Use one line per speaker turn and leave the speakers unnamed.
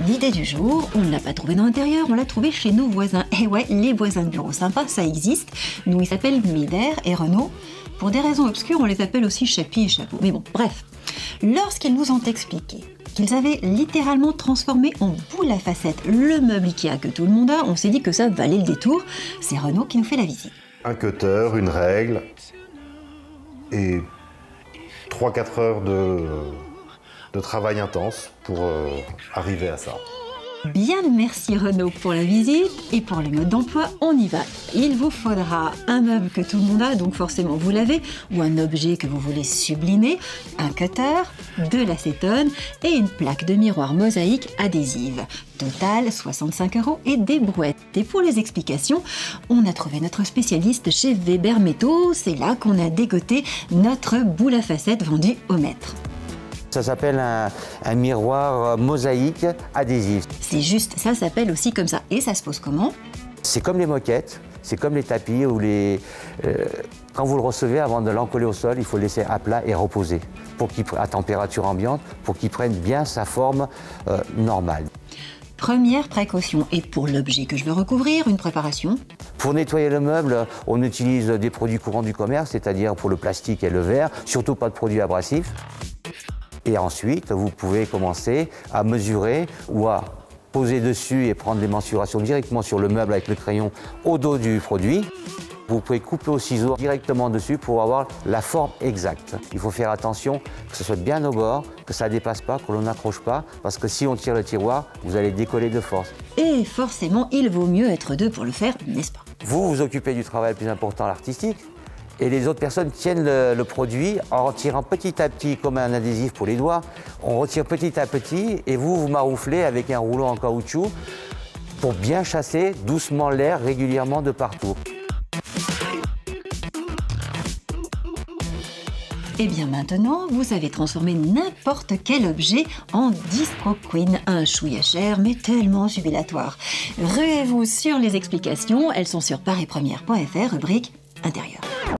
L'idée du jour, on ne l'a pas trouvée dans l'intérieur, on l'a trouvée chez nos voisins. Et ouais, les voisins de bureau sympas, ça existe. Nous, ils s'appellent Mider et Renaud. Pour des raisons obscures, on les appelle aussi Chapi et Chapeau. Mais bon, bref. Lorsqu'ils nous ont expliqué qu'ils avaient littéralement transformé en boule à facettes le meuble Ikea que tout le monde a, on s'est dit que ça valait le détour. C'est Renaud qui nous fait la visite.
Un cutter, une règle et 3-4 heures de travail intense pour arriver à ça.
Bien, merci Renaud pour la visite et pour le mode d'emploi, on y va. Il vous faudra un meuble que tout le monde a, donc forcément vous l'avez, ou un objet que vous voulez sublimer, un cutter, de l'acétone et une plaque de miroir mosaïque adhésive. Total 65 € et des brouettes. Et pour les explications, on a trouvé notre spécialiste chez Weber Métaux, c'est là qu'on a dégoté notre boule à facettes vendue au mètre.
Ça s'appelle un miroir mosaïque adhésif.
C'est juste, ça s'appelle aussi comme ça. Et ça se pose comment?
C'est comme les moquettes, c'est comme les tapis ou quand vous le recevez, avant de l'encoller au sol, il faut le laisser à plat et reposer à température ambiante pour qu'il prenne bien sa forme normale.
Première précaution, et pour l'objet que je veux recouvrir, une préparation.
Pour nettoyer le meuble, on utilise des produits courants du commerce, c'est-à-dire pour le plastique et le verre, surtout pas de produits abrasifs. Et ensuite, vous pouvez commencer à mesurer ou à poser dessus et prendre des mensurations directement sur le meuble avec le crayon au dos du produit. Vous pouvez couper au ciseau directement dessus pour avoir la forme exacte. Il faut faire attention que ce soit bien au bord, que ça ne dépasse pas, que l'on n'accroche pas, parce que si on tire le tiroir, vous allez décoller de force. Et
forcément, il vaut mieux être deux pour le faire, n'est-ce pas?
Vous vous occupez du travail le plus important, l'artistique. Et les autres personnes tiennent le produit en tirant petit à petit, comme un adhésif pour les doigts. On retire petit à petit et vous marouflez avec un rouleau en caoutchouc pour bien chasser doucement l'air régulièrement de partout.
Et bien maintenant, vous savez transformer n'importe quel objet en disco queen, un chouïa cher mais tellement jubilatoire. Ruez-vous sur les explications, elles sont sur parispremière.fr, rubrique intérieur.